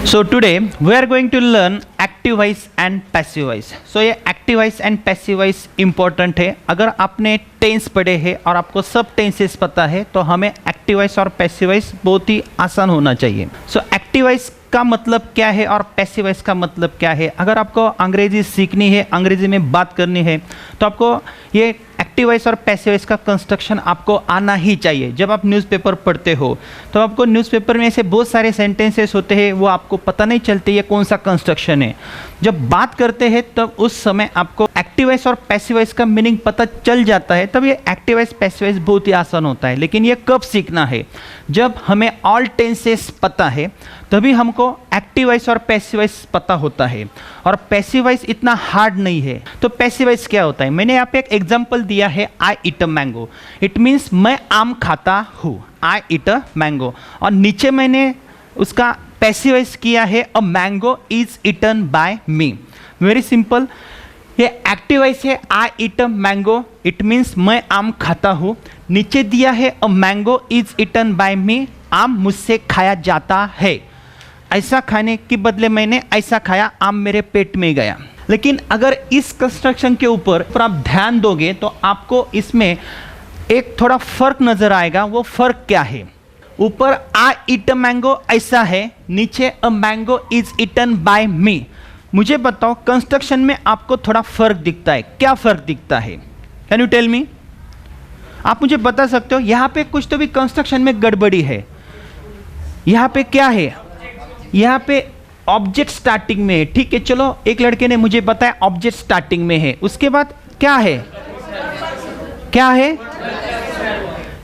So today we are going to learn active voice and passive voice. So ये active voice and passive voice important है. अगर आपने tense पढ़े हैं और आपको सब टेंसेस पता है तो हमें एक्टिव वॉइस और पैसिव वॉइस बहुत ही आसान होना चाहिए. सो एक्टिव वॉइस का मतलब क्या है और पैसिव वॉइस का मतलब क्या है. अगर आपको अंग्रेजी सीखनी है, अंग्रेजी में बात करनी है, तो आपको ये एक्टिव वॉइस और पैसिव वॉइस का कंस्ट्रक्शन आपको आना ही चाहिए. जब आप न्यूज़पेपर पढ़ते हो तो आपको न्यूज़पेपर में ऐसे बहुत सारे सेंटेंसेस होते हैं, वो आपको पता नहीं चलते ये कौन सा कंस्ट्रक्शन है. जब बात करते हैं तब उस समय आपको एक्टिव वॉइस और पैसिव वॉइस का मीनिंग पता चल जाता है, तब ये एक्टिव वॉइस पैसिव वॉइस बहुत ही आसान होता है. लेकिन ये कब सीखना है? जब हमें ऑल टेंसेस पता है तभी हमको एक्टिव वॉइस और पैसिव वॉइस पता होता है. और पैसिव वॉइस इतना हार्ड नहीं है. तो पैसिव वॉइस क्या होता है? मैंने यहाँ पे एक एग्जांपल दिया है, I eat a mango. It means मैं आम खाता हूँ, आई ईट अ मैंगो. और नीचे मैंने उसका पैसिव वॉइस किया है, a mango is eaten by me. Very simple. ये एक्टिव वॉइस है, I eat a mango, it means मैं आम खाता हूँ. नीचे दिया है a mango is eaten by me, आम मुझसे खाया जाता है. ऐसा खाने के बदले मैंने ऐसा खाया, आम मेरे पेट में गया. लेकिन अगर इस कंस्ट्रक्शन के ऊपर आप ध्यान दोगे तो आपको इसमें एक थोड़ा फर्क नजर आएगा. वो फर्क क्या है? ऊपर आई ईट अ मैंगो ऐसा है, नीचे a mango is eaten by me. मुझे बताओ कंस्ट्रक्शन में आपको थोड़ा फर्क दिखता है. क्या फर्क दिखता है? Can you tell me? आप मुझे बता सकते हो? यहाँ पे कुछ तो भी कंस्ट्रक्शन में गड़बड़ी है. यहाँ पे क्या है? यहाँ पे ऑब्जेक्ट स्टार्टिंग में है. ठीक है, चलो एक लड़के ने मुझे बताया ऑब्जेक्ट स्टार्टिंग में है. उसके बाद क्या है? क्या है?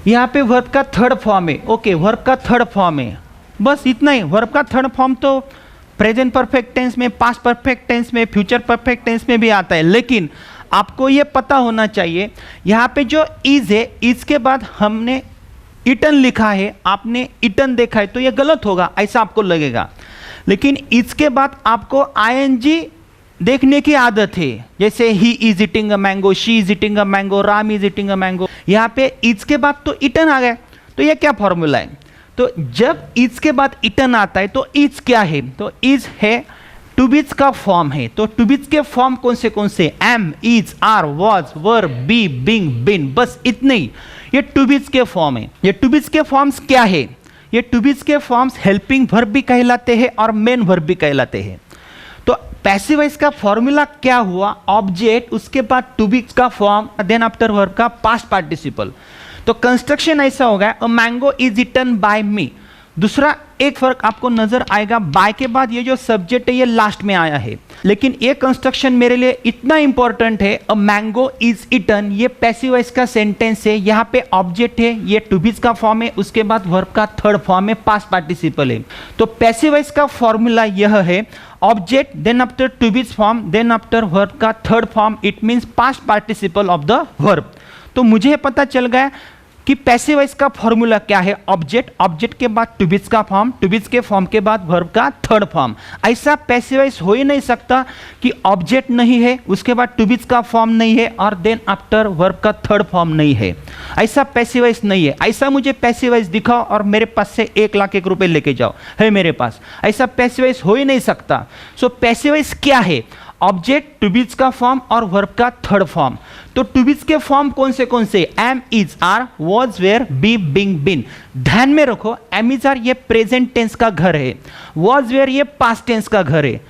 यहाँ पे वर्ब का थर्ड फॉर्म है. ओके, वर्ब का थर्ड फॉर्म है, बस इतना ही. वर्ब का थर्ड फॉर्म तो प्रेजेंट परफेक्ट टेंस में, पास्ट परफेक्ट टेंस में, फ्यूचर परफेक्ट टेंस में भी आता है. लेकिन आपको ये पता होना चाहिए, यहाँ पे जो इज है, इज के बाद हमने इटन लिखा है, आपने इटन देखा है तो ये गलत होगा, ऐसा आपको लगेगा. लेकिन इसके बाद आपको आईएनजी देखने की आदत है. जैसे he is eating a mango, she is eating a mango, Ram is eating a mango. यहाँ पे इज के बाद तो इटन आ गया. तो ये क्या फॉर्मूला है? तो जब इज के बाद इटन आता है तो इज क्या है? तो इज है टू बीज का फॉर्म है. तो टू बीज के फॉर्म कौन से? Am, is, are, was, were, be, being, been, बस इतने ही. ये टू बीज के फॉर्म है. ये टू बीज के फॉर्म्स क्या है? ये टू बीज के फॉर्म्स हेल्पिंग वर्ब भी कहलाते हैं और मेन वर्ब भी कहलाते हैं. तो पैसिव वॉइस का फॉर्मूला क्या हुआ? ऑब्जेक्ट, उसके बाद टू बीज का फॉर्म, देन आफ्टर वर्ब का पास्ट पार्टिसिपल. तो कंस्ट्रक्शन ऐसा होगा, a mango is eaten by me. दूसरा एक फर्क आपको नजर आएगा, बाय के बाद ये जो सब्जेक्ट है ये लास्ट में आया है. लेकिन ये कंस्ट्रक्शन मेरे लिए इतना इंपॉर्टेंट है, अ मैंगो इज ईटन, ये पैसिव वॉइस का सेंटेंस है. यहाँ पे ऑब्जेक्ट है, ये टू बीज का फॉर्म है, उसके बाद वर्ब का थर्ड फॉर्म है, पास्ट पार्टिसिपल है. तो पैसिव वॉइस का फॉर्मूला यह है, ऑब्जेक्ट, देन आफ्टर टू बीज फॉर्म, देन आफ्टर वर्ब का third form, it means past participle of the verb. तो मुझे पता चल गया कि पैसिव वॉइस का फॉर्मूला क्या है. ऑब्जेक्ट, ऑब्जेक्ट के बाद टू बीज का फॉर्म, टू बीज के फॉर्म के बाद वर्ब का थर्ड फॉर्म. ऐसा पैसिव वॉइस हो ही नहीं सकता कि ऑब्जेक्ट नहीं है, उसके बाद टू बीज का फॉर्म नहीं है और देन आफ्टर वर्ब का थर्ड फॉर्म नहीं है. ऐसा पैसिव वॉइस नहीं है. ऐसा मुझे पैसिव वॉइस दिखाओ और मेरे पास से 1,00,000 रुपए लेके जाओ, है मेरे पास. ऐसा पैसिव वॉइस हो ही नहीं सकता. सो पैसिव वॉइस क्या है? ऑब्जेक्ट, टू बीज का फॉर्म और वर्ब का थर्ड फॉर्म. तो टू बीज के फॉर्म कौन से? Am, is, are, was, were, be, being, been. ध्यान में रखो, एम, इज, आर ये प्रेजेंट टेंस का घर है, वॉज, वेयर ये पास्ट टेंस का घर है,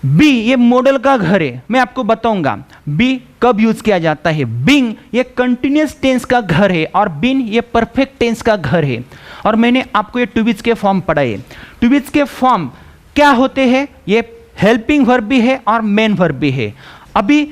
बी ये मॉडल का घर है. मैं आपको बताऊंगा बी कब यूज किया जाता है. बिंग ये कंटिन्यूअस टेंस का घर है और बिन ये परफेक्ट टेंस का घर है. और मैंने आपको ये टू बीज के फॉर्म पढ़ाए. टू बीज के फॉर्म क्या होते हैं? ये हेल्पिंग वर्ब भी है और मेन वर्ब भी है. अभी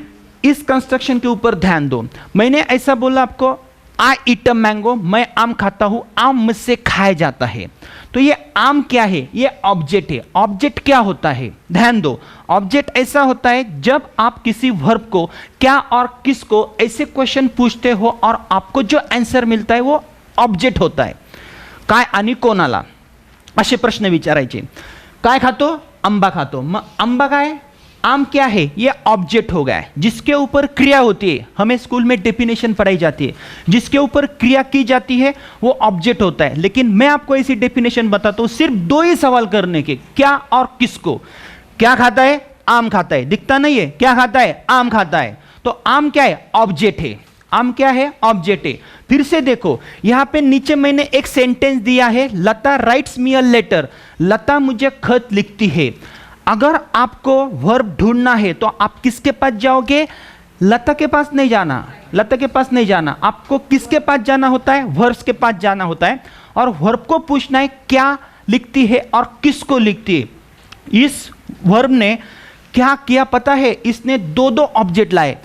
इस कंस्ट्रक्शन के ऊपर ध्यान दो. मैंने ऐसा बोला आपको, आई ईट अ मैंगो, मैं आम खाता हूं, आम मुझसे खाया जाता है. तो ये आम क्या है? ये ऑब्जेक्ट है. ऑब्जेक्ट क्या होता है? ध्यान दो, ऑब्जेक्ट ऐसा होता है जब आप किसी वर्ब को क्या और किसको ऐसे क्वेश्चन पूछते हो और आपको जो आंसर मिलता है वो ऑब्जेक्ट होता है. काय आणि कोणाला असे प्रश्न विचारायचे. काय खातो? आंबा खातो. मग आंबा काय? आम क्या है? ये ऑब्जेक्ट हो गया है जिसके ऊपर क्रिया होती है। हमें स्कूल में डेफिनेशन पढ़ाई जाती है, जिसके ऊपर क्रिया की जाती है वो ऑब्जेक्ट होता है। लेकिन मैं आपको ऐसी डेफिनेशन बताता हूं सिर्फ दो ही सवाल करने के, क्या और किसको। क्या खाता है? आम खाता है। दिखता नहीं है? क्या खाता है? आम खाता है। तो आम क्या है? ऑब्जेक्ट है। आम क्या है? ऑब्जेक्ट है। फिर से देखो, यहां पे नीचे मैंने एक सेंटेंस दिया है, लता राइट्स मी अ लेटर। लता मुझे खत लिखती है। अगर आपको वर्ब ढूंढना है तो आप किसके पास जाओगे? लता के पास नहीं जाना, लता के पास नहीं जाना। आपको किसके पास जाना होता है? वर्ब्स के पास जाना होता है। और वर्ब को पूछना है क्या लिखती है और किसको लिखती है। इस वर्ब ने क्या किया पता है? इसने दो दो ऑब्जेक्ट लाए।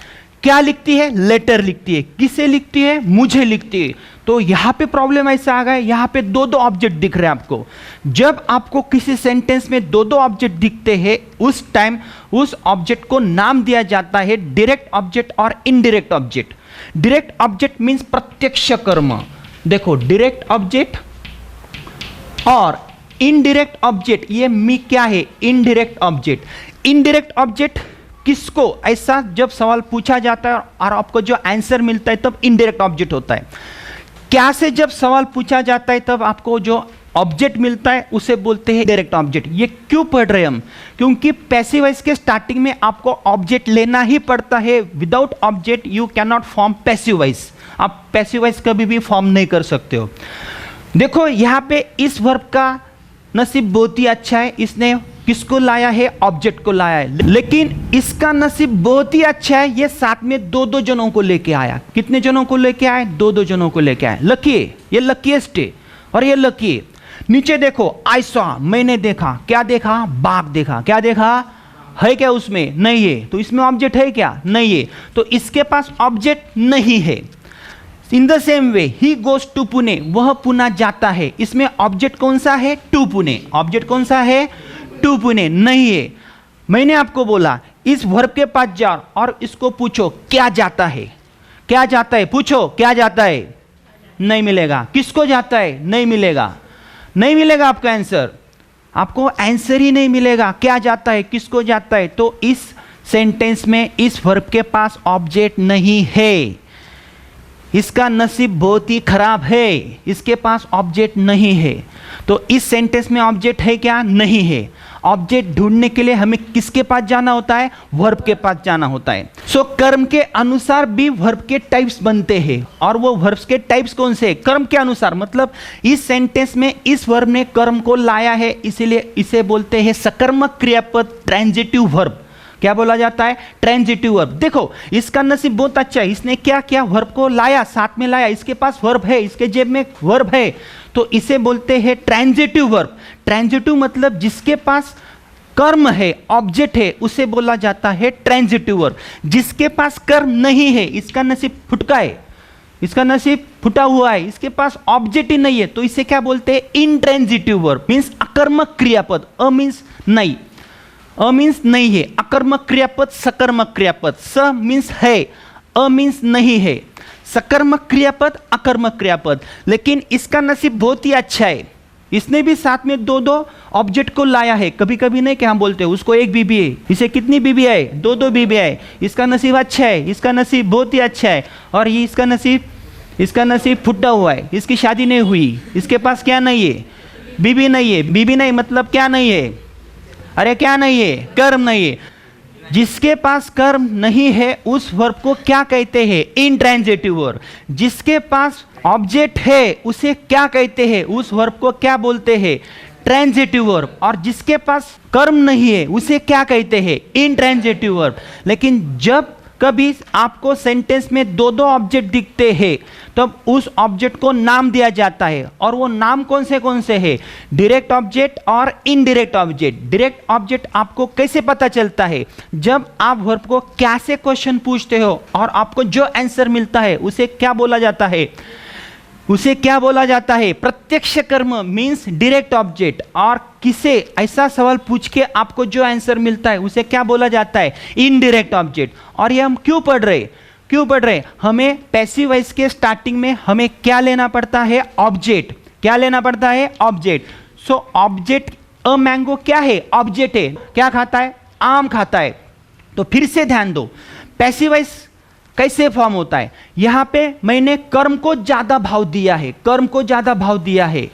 क्या लिखती है? लेटर लिखती है। किसे लिखती है? मुझे लिखती है। तो यहां पे प्रॉब्लम ऐसा आ गया, यहां पे दो दो ऑब्जेक्ट दिख रहे हैं आपको। जब आपको किसी सेंटेंस में दो दो ऑब्जेक्ट दिखते हैं उस टाइम उस ऑब्जेक्ट को नाम दिया जाता है डायरेक्ट ऑब्जेक्ट और indirect object. Direct object means प्रत्यक्ष कर्म। देखो, डायरेक्ट ऑब्जेक्ट और इनडायरेक्ट ऑब्जेक्ट, ये मी क्या है? Indirect object. इनडायरेक्ट ऑब्जेक्ट किसको, ऐसा जब सवाल पूछा जाता है और आपको जो आंसर मिलता है तब इनडायरेक्ट ऑब्जेक्ट होता है। क्या से जब सवाल पूछा जाता है तब आपको जो ऑब्जेक्ट मिलता है उसे बोलते हैं डायरेक्ट ऑब्जेक्ट। ये क्यों पढ़ रहे हैं हम? क्योंकि पैसिव वॉइस के स्टार्टिंग में आपको ऑब्जेक्ट लेना ही पड़ता है। Without object you can not form passive voice. आप पैसिव वॉइस कभी भी फॉर्म नहीं कर सकते हो। देखो यहां पे इस वर्ब का नसीब बहुत ही अच्छा है, इसने किसको लाया है? ऑब्जेक्ट को लाया है। लेकिन इसका नसीब बहुत ही अच्छा है, ये साथ में दो दो जनों को लेके आया। कितने जनों को लेके आए? दो दो जनों को लेके आए। लकी है, ये लकीएस्ट है और ये लकी है। नीचे देखो, आई सॉ, मैंने देखा। क्या देखा? बाघ देखा। क्या देखा? है क्या उसमें? नहीं है। तो इसमें ऑब्जेक्ट है क्या? नहीं है। तो इसके पास ऑब्जेक्ट नहीं है। In the same way he goes to Pune, वह पुणे जाता है। इसमें ऑब्जेक्ट कौन सा है? टू पुणे। ऑब्जेक्ट कौन सा है? टू पुणे नहीं है। मैंने आपको बोला इस वर्ब के पास जाओ और इसको पूछो क्या जाता है? क्या जाता है? पूछो क्या जाता है? नहीं मिलेगा। किसको जाता है? नहीं मिलेगा। नहीं मिलेगा आपका आंसर, आपको आंसर ही नहीं मिलेगा। क्या जाता है? किसको जाता है? तो इस सेंटेंस में इस वर्ब के पास ऑब्जेक्ट नहीं है। इसका नसीब बहुत ही खराब है, इसके पास ऑब्जेक्ट नहीं है। तो इस सेंटेंस में ऑब्जेक्ट है क्या? नहीं है। ऑब्जेक्ट ढूंढने के लिए हमें किसके पास जाना होता है? वर्ब के पास जाना होता है। सो कर्म के अनुसार भी वर्ब के टाइप्स बनते हैं। और वो वर्ब्स के टाइप्स कौन से? कर्म के अनुसार। मतलब इस सेंटेंस में इस वर्ब ने कर्म को लाया है, इसीलिए इसे बोलते हैं सकर्मक क्रियापद, ट्रांजिटिव वर्ब। क्या बोला जाता है? Transitive verb. देखो इसका नसीब बहुत अच्छा है, इसने क्या किया? वर्ब को लाया, साथ में लाया। इसके पास वर्ब है, इसके जेब में वर्ब है, तो इसे बोलते हैं ट्रांजिटिव वर्ब। ट्रांजिटिव मतलब जिसके पास कर्म है, ऑब्जेक्ट है, उसे बोला जाता है ट्रांजिटिव वर्ब। जिसके पास कर्म नहीं है, इसका नसीब फुटका है, इसका नसीब फुटा हुआ है, इसके पास ऑब्जेक्ट ही नहीं है, तो इसे क्या बोलते हैं? Intransitive verb. मींस अकर्मक क्रियापद। अ मींस नहीं, अ मीन्स नहीं है। अकर्मक क्रियापद, सकर्मक क्रियापद। स मीन्स है, अ मीन्स नहीं है। सकर्मक क्रियापद, अकर्मक क्रियापद। लेकिन इसका नसीब बहुत ही अच्छा है, इसने भी साथ में दो दो ऑब्जेक्ट को लाया है। कभी कभी नहीं क्या हम बोलते हैं उसको एक बीबी है, इसे कितनी बीबी है? दो दो बीबी है। इसका नसीब अच्छा है, इसका नसीब बहुत ही अच्छा है। और ये इसका नसीब फुटा हुआ है, इसकी शादी नहीं हुई, इसके पास क्या नहीं है? बीबी नहीं है। बीबी नहीं मतलब क्या नहीं है? अरे क्या नहीं है? कर्म नहीं है। जिसके पास कर्म नहीं है उस वर्ब को क्या कहते हैं? Intransitive verb. जिसके पास ऑब्जेक्ट है उसे क्या कहते हैं? उस वर्ब को क्या बोलते हैं? Transitive verb. और जिसके पास कर्म नहीं है उसे क्या कहते हैं? Intransitive verb. लेकिन जब कभी आपको सेंटेंस में दो दो ऑब्जेक्ट दिखते हैं तब उस ऑब्जेक्ट को नाम दिया जाता है। और वो नाम कौन से हैं? डायरेक्ट ऑब्जेक्ट और इनडायरेक्ट ऑब्जेक्ट। डायरेक्ट ऑब्जेक्ट आपको कैसे पता चलता है? जब आप वर्ब को क्या से क्वेश्चन पूछते हो और आपको जो आंसर मिलता है उसे क्या बोला जाता है? उसे क्या बोला जाता है? प्रत्यक्ष कर्म मीन्स डायरेक्ट ऑब्जेक्ट। और किसे ऐसा सवाल पूछ के आपको जो आंसर मिलता है उसे क्या बोला जाता है? Indirect object. और ये हम क्यों पढ़ रहे? हमें पैसिव वॉइस के स्टार्टिंग में हमें क्या लेना पड़ता है? ऑब्जेक्ट। क्या लेना पड़ता है? Object. So object, a mango क्या है? ऑब्जेक्ट है। क्या खाता है? आम खाता है। तो फिर से ध्यान दो, पैसिव वॉइस कैसे फॉर्म होता है। यहां पे मैंने कर्म को ज्यादा भाव दिया है, कर्म को ज्यादा भाव दिया है।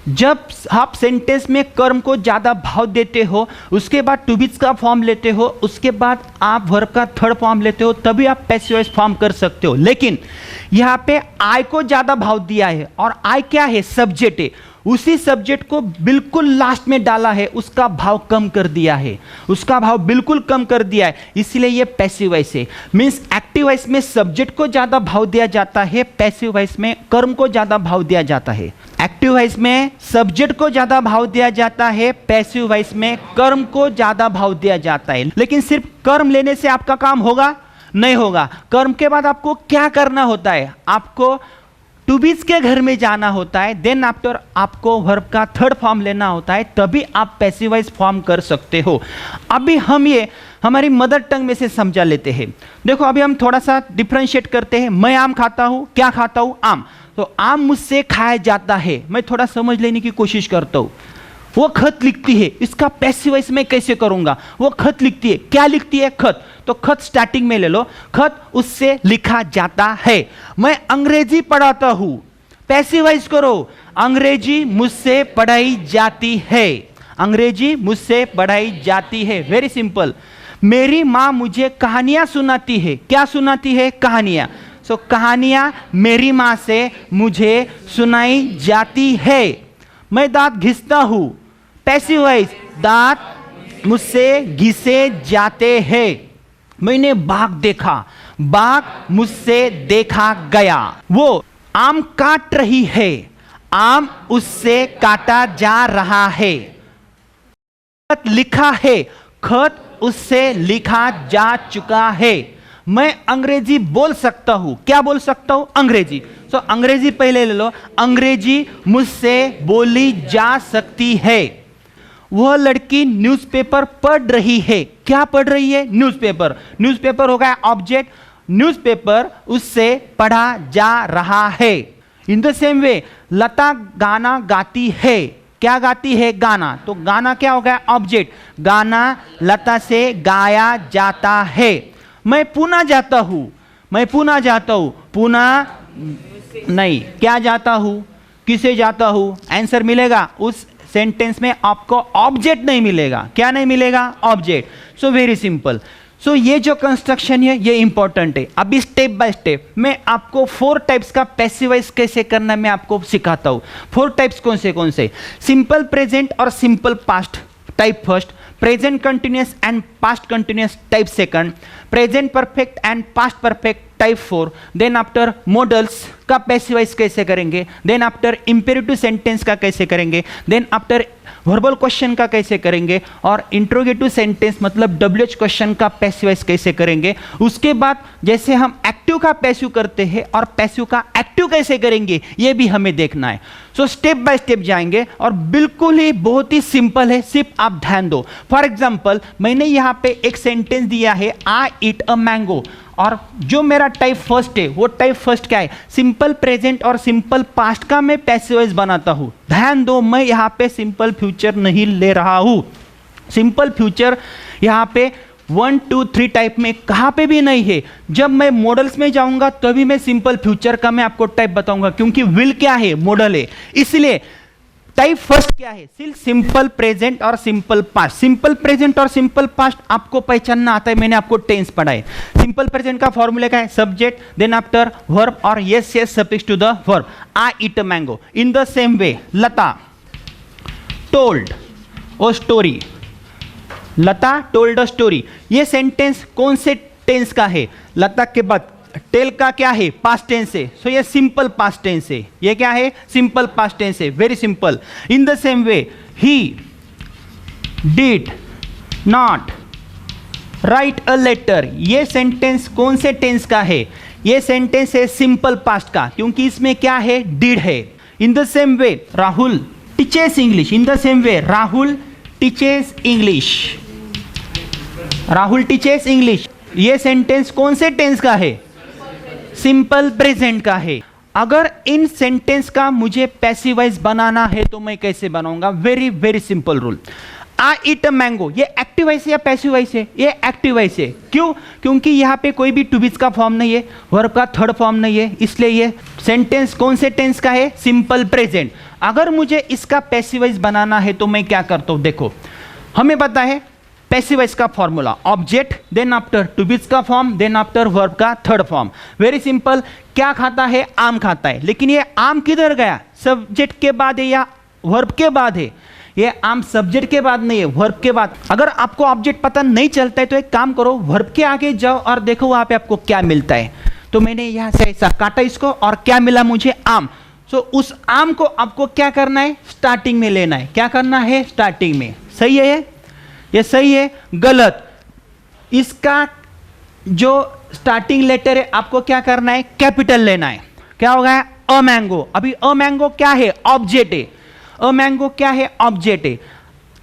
जब आप सेंटेंस में कर्म को ज्यादा भाव देते हो, उसके बाद टू बीज का फॉर्म लेते हो, उसके बाद आप वर्ब का थर्ड फॉर्म लेते हो, तभी आप पैसिव वॉइस फॉर्म कर सकते हो। लेकिन यहां पे आई को ज्यादा भाव दिया है, और आई क्या है, सब्जेक्ट है। उसी सब्जेक्ट को बिल्कुल लास्ट में डाला है, उसका भाव कम कर दिया है, उसका भाव बिल्कुल कम कर दिया है, इसलिए ये पैसिव वॉइस है। मींस एक्टिव वॉइस में सब्जेक्ट को ज्यादा भाव दिया जाता है, पैसिव वॉइस में कर्म को ज्यादा भाव दिया जाता है। एक्टिव वॉइस में सब्जेक्ट को ज्यादा भाव दिया जाता है, पैसिव वॉइस में कर्म को ज्यादा भाव दिया जाता है। लेकिन सिर्फ कर्म लेने से आपका काम होगा नहीं होगा। कर्म के बाद आपको क्या करना होता है, आपको टू बीज के घर में जाना होता है, देन आफ्टर आपको वर्ब का थर्ड फॉर्म लेना होता है, तभी आप पैसिव वॉइस फॉर्म कर सकते हो। अभी हम ये हमारी मदर टंग में से समझा लेते हैं। देखो अभी हम थोड़ा सा डिफरेंशिएट करते हैं। मैं आम खाता हूं, क्या खाता हूं, आम। तो आम मुझसे खाया जाता है, मैं थोड़ा समझ लेने की कोशिश करता हूं। वो खत लिखती है, इसका पैसिव वॉइस मैं कैसे करूंगा। वो खत लिखती है, क्या लिखती है, खत। तो खत स्टार्टिंग में ले लो, खत उससे लिखा जाता है। मैं अंग्रेजी पढ़ाता हूं, पैसिव वॉइस करो, अंग्रेजी मुझसे पढ़ाई जाती है, अंग्रेजी मुझसे पढ़ाई जाती है। Very simple. मेरी माँ मुझे कहानियां सुनाती है, क्या सुनाती है, कहानियां। सो कहानियां मेरी माँ से मुझे सुनाई जाती है। मैं दांत घिसता हूं, पैसिव वॉइस, दांत मुझसे घिसे जाते हैं। मैंने बाघ देखा, बाघ मुझसे देखा गया। वो आम काट रही है, आम उससे काटा जा रहा है। खत लिखा है, खत उससे लिखा जा चुका है। मैं अंग्रेजी बोल सकता हूं, क्या बोल सकता हूं, अंग्रेजी। सो अंग्रेजी पहले ले लो, अंग्रेजी मुझसे बोली जा सकती है। वह लड़की न्यूज़पेपर पढ़ रही है, क्या पढ़ रही है, न्यूज़पेपर। न्यूज़पेपर हो गया ऑब्जेक्ट, न्यूज़पेपर उससे पढ़ा जा रहा है। इन द सेम वे लता गाना गाती है, क्या गाती है, गाना। तो गाना क्या हो गया, ऑब्जेक्ट, गाना लता से गाया जाता है। मैं पुणे जाता हूं, मैं पुणे जाता हूं, पुणे नहीं, क्या जाता हूं, किसे जाता हूं। आंसर मिलेगा उस सेंटेंस में आपको ऑब्जेक्ट नहीं मिलेगा, क्या नहीं मिलेगा, object. So very simple. So ये जो कंस्ट्रक्शन है ये इंपॉर्टेंट है। अभी स्टेप बाय स्टेप मैं आपको 4 टाइप्स का पैसिव वॉइस कैसे करना है मैं आपको सिखाता हूं। 4 टाइप्स कौन से, सिंपल प्रेजेंट और simple past type first, present continuous and past continuous type second, present perfect and past perfect type 4, then after models का पैसिव वॉइस कैसे करेंगे, देन आफ्टर इंपेरेटिव सेंटेंस का कैसे करेंगे, देन आफ्टर वर्बल क्वेश्चन का कैसे करेंगे, और इंट्रोगेटिव सेंटेंस मतलब डब्ल्यूएच क्वेश्चन का पैसिव वॉइस कैसे करेंगे। उसके बाद जैसे हम एक्टिव का पैसिव करते हैं और पैसिव का एक्टिव कैसे करेंगे ये भी हमें देखना है। सो स्टेप बाय स्टेप जाएंगे और बिल्कुल ही बहुत ही सिंपल है, सिर्फ आप ध्यान दो। फॉर एग्जाम्पल मैंने यहां पे एक सेंटेंस दिया है, आई ईट अ मैंगो, और जो मेरा टाइप फर्स्ट है वो टाइप फर्स्ट क्या है, सिंपल प्रेजेंट और सिंपल पास्ट का मैं पैसिव वॉइस बनाता हूं। ध्यान दो, मैं यहां पे सिंपल फ्यूचर नहीं ले रहा हूं। सिंपल फ्यूचर यहां पे 1 2 3 टाइप में कहां पे भी नहीं है। जब मैं मॉडल्स में जाऊंगा तभी मैं सिंपल फ्यूचर का मैं आपको टाइप बताऊंगा, क्योंकि विल क्या है, मॉडल है। इसलिए टाइप फर्स्ट क्या है, सिंपल प्रेजेंट और सिंपल पास्ट। सिंपल प्रेजेंट और सिंपल पास्ट आपको पहचानना आता है, मैंने आपको टेंस पढ़ाए। सिंपल प्रेजेंट का फॉर्मूला क्या है, सब्जेक्ट देन आफ्टर वर्ब और es es suffix to the verb. I eat a mango. In the same way Lata told a story, Lata told a story. ये सेंटेंस कौन से टेंस का है, लता के बाद टेल का क्या है, पास्ट टेंस है। सो ये सिंपल पास्ट टेंस है, ये क्या है, सिंपल पास्ट टेंस है, very simple. In the same way he did not write a letter, ये सेंटेंस कौन से टेंस का है, ये सेंटेंस है सिंपल पास्ट का, क्योंकि इसमें क्या है, डिड है। In the same way Rahul teaches English, in the same way Rahul teaches English, Rahul teaches English. ये सेंटेंस कौन से टेंस का है, सिंपल प्रेजेंट का है। अगर इन सेंटेंस का मुझे पैसिव वॉइस बनाना है तो मैं कैसे बनाऊंगा, very very simple rule. I eat a mango, ये एक्टिव वॉइस है या पैसिव वॉइस है? ये एक्टिव वॉइस है। क्यों? क्योंकि यहाँ पे कोई भी टू बीज का फॉर्म नहीं है, वर्ब का थर्ड फॉर्म नहीं है, इसलिए ये सेंटेंस कौन से टेंस का है? Simple present. अगर मुझे इसका पैसिव वॉइस बनाना है तो मैं क्या करता हूँ? देखो, हमें पता है पैसिव वॉइस का formula, object then after to be's का फॉर्म देन आफ्टर वर्ब का थर्ड फॉर्म। Very simple. क्या खाता है? आम खाता है। लेकिन ये आम किधर गया? सब्जेक्ट के बाद है या वर्ब के बाद है? ये आम सब्जेक्ट के बाद नहीं है, वर्ब के बाद। अगर आपको ऑब्जेक्ट पता नहीं चलता है तो एक काम करो, वर्ब के आगे जाओ और देखो वहां पे आपको क्या मिलता है। तो मैंने यहां से ऐसा काटा इसको और क्या मिला मुझे? आम। सो उस आम को आपको क्या करना है? स्टार्टिंग में लेना है। क्या करना है? स्टार्टिंग में। सही है ये सही है? गलत। इसका जो स्टार्टिंग लेटर है आपको क्या करना है? कैपिटल लेना है। क्या होगा? A mango. अभी अ मैंगो क्या है? ऑब्जेक्ट है। अ मैंगो क्या है? ऑब्जेक्ट है।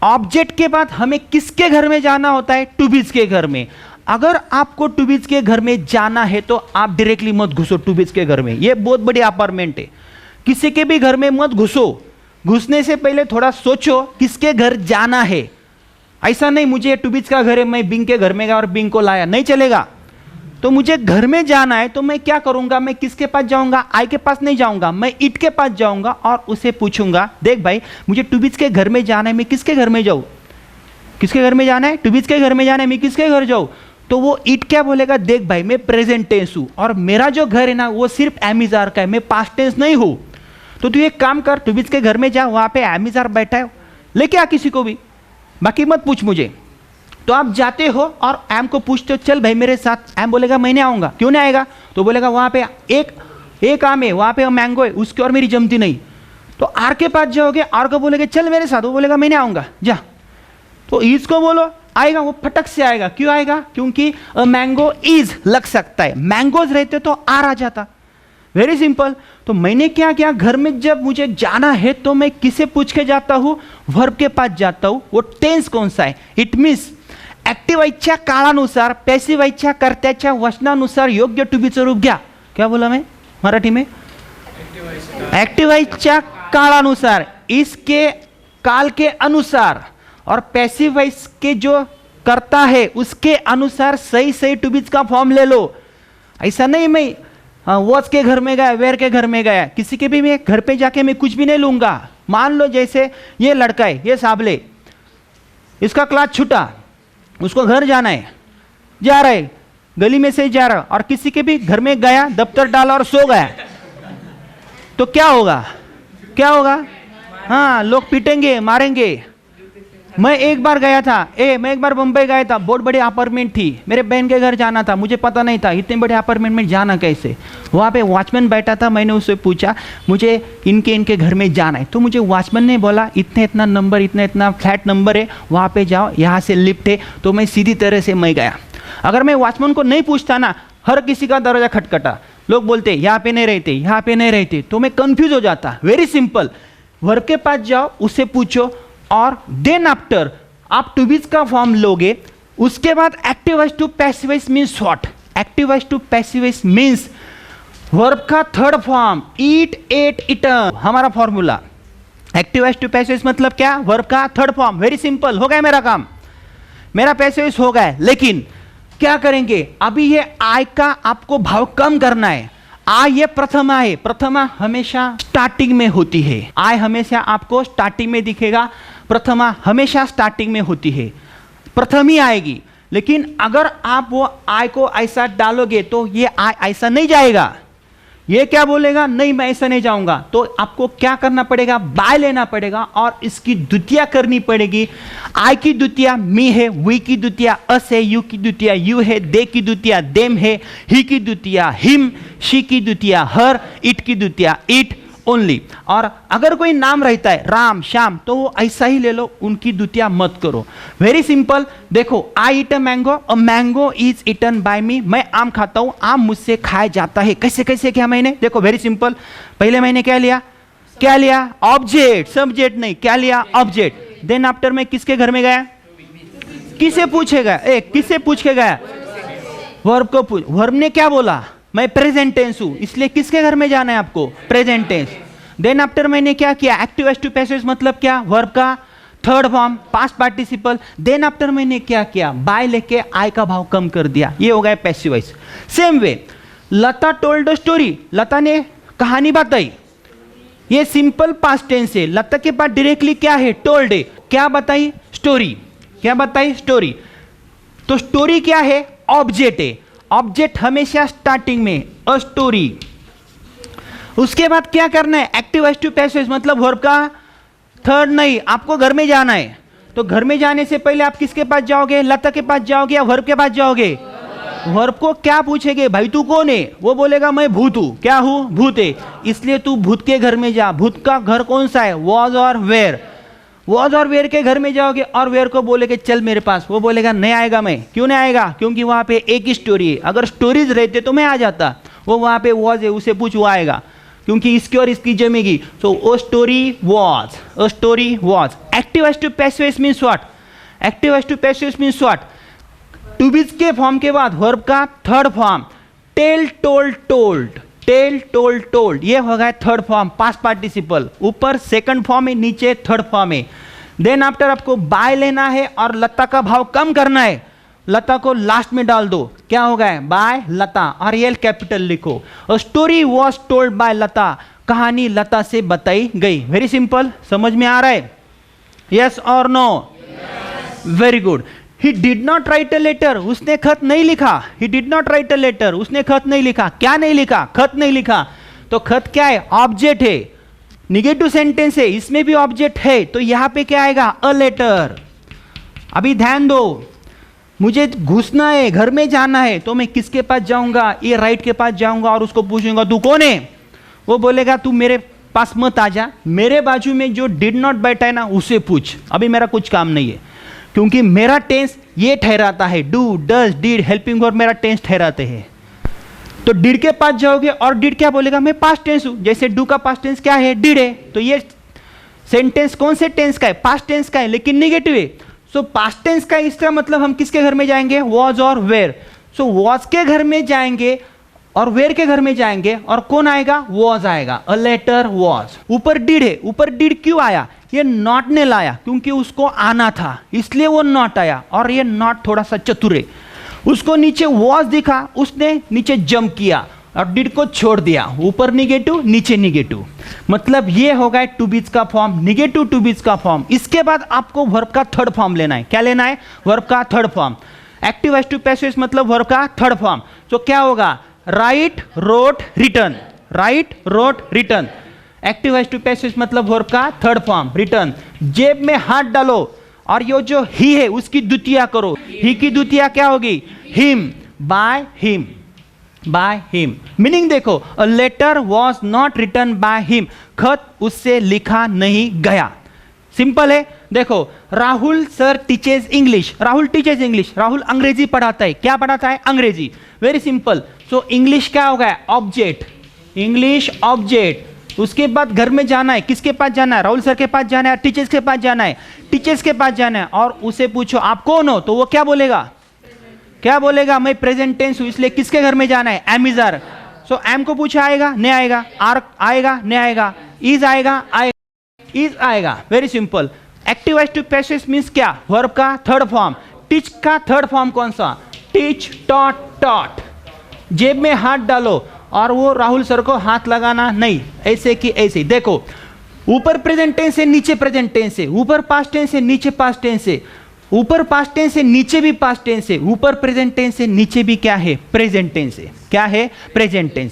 ऑब्जेक्ट के बाद हमें किसके घर में जाना होता है? टू बीज के घर में। अगर आपको टू बीज के घर में जाना है तो आप डायरेक्टली मत घुसो टू बीज के घर में। ये बहुत बड़ी अपार्टमेंट है, किसी के भी घर में मत घुसो। घुसने से पहले थोड़ा सोचो किसके घर जाना है। ऐसा नहीं मुझे टू बीज का घर है, मैं बिंग के घर में गया और बिंग को लाया, नहीं चलेगा। तो मुझे घर में जाना है तो मैं क्या करूंगा? मैं किसके पास जाऊंगा? आई के पास नहीं जाऊंगा, मैं इट के पास जाऊंगा और उसे पूछूंगा, देख भाई मुझे टू बीज के घर में जाना है, मैं किसके घर में जाऊं? किसके घर में जाना है? टू बीज के घर में जाना है, मैं किसके घर जाऊं? तो वो इट क्या बोलेगा? देख भाई मैं प्रेजेंट टेंस हूं और मेरा जो घर है ना वो सिर्फ एमिजार का है, मैं पास्ट टेंस नहीं हूं। तो तू एक काम कर, टू बीज के घर में जा, वहां पे एमिजार बैठा है, लेके आ किसी को भी, बाकी मत पूछ मुझे। तो आप जाते हो और एम को पूछते हो, चल भाई मेरे साथ। एम बोलेगा मैं नहीं आऊंगा। क्यों नहीं आएगा? तो बोलेगा वहां पे एक आम है, वहां पे मैंगो है, उसकी और मेरी जमती नहीं। तो आर के पास जाओगे, आर को बोलेगे चल मेरे साथ, वो बोलेगा मैं नहीं आऊंगा, जा। तो ईज को बोलो, आएगा, वो फटक से आएगा। क्यों आएगा? क्योंकि मैंगो इज लग सकता है, मैंगोज रहते तो आर आ जाता। Very simple. तो मैंने क्या किया? घर में जब मुझे जाना है तो मैं किसे पूछ के जाता हूं? वर्ब के पास जाता हूं। वो टेंस कौन सा है? इट मीन्स ऍक्टिव्हाइसच्या काळानुसार पॅसिव्हाइसच्या कर्त्याच्या वचनानुसार योग्य टू बीचं रूप घ्या। क्या बोला मैं मराठी में? ऍक्टिव्हाइसच्या काळानुसार, इसके काल के अनुसार, और पैसिवाइस के जो करता है उसके अनुसार सही सही टू बीज का फॉर्म ले लो। ऐसा नहीं मैं वॉच के घर में गया, वेयर के घर में गया, किसी के भी मैं घर पे जाके मैं कुछ भी नहीं लूंगा। मान लो जैसे ये लड़का है, ये साबले, इसका क्लास छूटा, उसको घर जाना है, जा रहा है, गली में से जा रहा, और किसी के भी घर में गया, दफ्तर डाला और सो गया, तो क्या होगा? क्या होगा? हाँ, लोग पीटेंगे, मारेंगे। मैं एक बार गया था, मैं एक बार बम्बई गया था, बहुत बड़ी अपार्टमेंट थी, मेरे बहन के घर जाना था, मुझे पता नहीं था इतने बड़े अपार्टमेंट में जाना कैसे। वहाँ पे वॉचमैन बैठा था, मैंने उससे पूछा मुझे इनके घर में जाना है, तो मुझे वॉचमैन ने बोला इतना नंबर, इतना फ्लैट नंबर है, वहाँ पे जाओ, यहाँ से लिफ्ट है। तो मैं सीधी तरह से मैं गया। अगर मैं वॉचमैन को नहीं पूछता ना, हर किसी का दरवाजा खटखटा, लोग बोलते यहाँ पे नहीं रहते, यहाँ पे नहीं रहते, तो मैं कंफ्यूज हो जाता। वेरी सिंपल, वर्क के पास जाओ, उससे पूछो, और देन आफ्टर आप टू बीज का फॉर्म लोगे। उसके बाद active voice to passive voice means what? Active voice to passive voice means verb का third form, eat, ate, eaten, हमारा formula. Active voice to passive voice मतलब क्या? वर्ब का थर्ड फॉर्म। वेरी सिंपल, हो गया मेरा काम, मेरा पैसिव वॉइस हो गया। लेकिन क्या करेंगे? अभी ये आई का आपको भाव कम करना है। आई ये प्रथमा है, प्रथमा हमेशा स्टार्टिंग में होती है। आई हमेशा आपको स्टार्टिंग में दिखेगा, प्रथमा हमेशा स्टार्टिंग में होती है, प्रथम ही आएगी। लेकिन अगर आप वो आई को ऐसा डालोगे तो ये आई ऐसा नहीं जाएगा। ये क्या बोलेगा? नहीं मैं ऐसा नहीं जाऊंगा। तो आपको क्या करना पड़ेगा? बाय लेना पड़ेगा और इसकी द्वितीया करनी पड़ेगी। आई की द्वितीया मी है, वी की द्वितीया अस है, यू की द्वितीया यू है, दे की द्वितीया देम है, ही की द्वितीया हिम, शी की द्वितीया हर, इट की द्वितीया इट ओनली। और अगर कोई नाम रहता है राम, श्याम, तो वो ऐसा ही ले लो, उनकी द्वितीया मत करो। Very simple. देखो, I eat a mango, a mango is eaten by me, मैं आम खाता हूं, आम मुझसे खाया जाता है। कैसे कैसे क्या मैंने? देखो वेरी सिंपल, पहले मैंने क्या लिया? क्या लिया? ऑब्जेक्ट, सब्जेक्ट नहीं, क्या लिया? ऑब्जेक्ट। देन आफ्टर मैं किसके घर में गया? किसे पूछेगा? किससे पूछ के गया? वर्ब को पूछ। वर्ब ने क्या बोला? मैं प्रेजेंट टेंस हूं, इसलिए किसके घर में जाना है आपको? Present tense. देन आफ्टर मैंने क्या किया? Active voice to passive voice मतलब क्या? वर्ब का third form past participle. Then after मैंने क्या किया, बाय लेके आई का भाव कम कर दिया, ये हो गया passive voice. Same way Lata told a story, Lata ने कहानी बताई, ये सिंपल पास्ट टेंस है। लता के पास डायरेक्टली क्या है, टोल्ड है। क्या बताई, स्टोरी। क्या बताई, स्टोरी। तो स्टोरी क्या है, ऑब्जेक्ट है। ऑब्जेक्ट हमेशा स्टार्टिंग में अ स्टोरी। उसके बाद क्या करना है, active voice to passive voice, मतलब वर्ब का थर्ड नहीं, आपको घर में जाना है। तो घर में जाने से पहले आप किसके पास जाओगे, लता के पास जाओगे या वर्ब के पास जाओगे। वर्ब को क्या पूछेंगे, भाई तू कौन है, वो बोलेगा मैं भूत हूं। क्या हूं, भूत है। इसलिए तू भूत के घर में जा। भूत का घर कौन सा है, वॉज और वेयर। वॉज और वेयर के घर में जाओगे और वेयर को बोलेगे चल मेरे पास, वो बोलेगा नहीं आएगा मैं। क्यों नहीं आएगा, क्योंकि वहां पे एक ही स्टोरी है। अगर स्टोरीज रहते तो मैं आ जाता। वो वहां पे वॉज है, उसे पूछ, वो आएगा, क्योंकि इसकी और इसकी जमेगी। So oh story was, a story was. Active voice to passive voice means what, active voice to passive voice means what, to be's के फॉर्म के बाद वर्ब का third form, tell told told, tell told told, ये हो गया third form past participle. ऊपर second form है, नीचे थर्ड फॉर्म है। देन आफ्टर आपको बाय लेना है और लता का भाव कम करना है। लता को लास्ट में डाल दो, क्या हो गया, बाय लता, और एल कैपिटल लिखो। A story was told by Lata, कहानी लता से बताई गई। वेरी सिंपल, समझ में आ रहा है, यस और no, very good. He did not write a letter, उसने खत नहीं लिखा। He did not write a letter, उसने खत नहीं लिखा। क्या नहीं लिखा, खत नहीं लिखा। तो खत क्या है, ऑब्जेक्ट है, निगेटिव सेंटेंस है, इसमें भी ऑब्जेक्ट है। तो यहां पे क्या आएगा, अ लेटर। अभी ध्यान दो, मुझे घुसना है, घर में जाना है, तो मैं किसके पास जाऊंगा, ये राइट के पास जाऊंगा और उसको पूछूंगा तू कौन है। वो बोलेगा तू मेरे पास मत आ जा, मेरे बाजू में जो डिड नॉट बैठा है ना उसे पूछ। अभी मेरा कुछ काम नहीं है, क्योंकि मेरा टेंस ये ठहराता है, do does did helping verb मेरा टेंस ठहराते हैं। तो डिड के पास जाओगे और डिड क्या बोलेगा, मैं पास्ट टेंस हूं। जैसे डू का पास्ट टेंस क्या है, डिड है। तो ये सेंटेंस कौन से टेंस का है, पास्ट टेंस का है, लेकिन निगेटिव है। सो पास्ट टेंस का इसका मतलब हम किसके घर में जाएंगे, वॉज और वेयर। सो वॉज के घर में जाएंगे और वेयर के घर में जाएंगे और कौन आएगा, वॉज आएगा। A letter was. ऊपर डिड है, ऊपर डिड क्यों आया, ये नॉट ने लाया, क्योंकि उसको आना था इसलिए वो नॉट आया। और ये नॉट थोड़ा सा चतुर है, उसको नीचे वॉज दिखा, उसने नीचे जंप किया और डिड को छोड़ दिया। ऊपर निगेटिव, नीचे निगेटिव, मतलब ये हो गया टू बीज का फॉर्म, निगेटिव टू बीज का फॉर्म। इसके बाद आपको वर्ब का थर्ड फॉर्म लेना है। क्या लेना है, वर्ब का third form. Active voice to passive voice मतलब वर्ब का थर्ड फॉर्म। तो क्या होगा, write wrote written, write wrote written. Active voice to passive voice मतलब वर्ब का थर्ड फॉर्म, रिटर्न। जेब में हाथ डालो और ये जो ही है उसकी द्वितीया करो। ही की द्वितीया क्या होगी, him, by him, by him. Meaning देखो, a letter was not written by him, खत उससे लिखा नहीं गया। सिंपल है। देखो, Rahul sir teaches English, Rahul teaches English, Rahul अंग्रेजी पढ़ाता है। क्या पढ़ाता है, अंग्रेजी। Very simple. सो इंग्लिश क्या होगा, ऑब्जेक्ट, इंग्लिश ऑब्जेक्ट। उसके बाद घर में जाना है, किसके पास जाना है, राहुल सर के पास जाना है, टीचर्स के पास जाना है, टीचर्स के पास जाना है। और उसे पूछो आप कौन हो, तो वो क्या बोलेगा, क्या बोलेगा, मैं प्रेजेंट टेंस हूं, इसलिए किसके घर में जाना है, am is are. So am को पूछा आएगा, नहीं आएगा, आर आएगा, नहीं आएगा, इज आएगा, इज आएगा। Very simple. Active voice to passive means क्या, वर्ब का थर्ड फॉर्म। टीच का थर्ड फॉर्म कौन सा, टीच, टॉट, टॉट। जेब में हाथ डालो और वो राहुल सर को हाथ लगाना नहीं, ऐसे कि ऐसे। देखो, ऊपर प्रेजेंट टेंस है, नीचे प्रेजेंट टेंस है, ऊपर पास्ट टेंस है, नीचे पास्ट टेंस है, ऊपर पास्ट टेंस है, नीचे भी पास्ट टेंस है, ऊपर प्रेजेंट टेंस है, नीचे भी क्या है, प्रेजेंट टेंस है। क्या है, प्रेजेंट टेंस।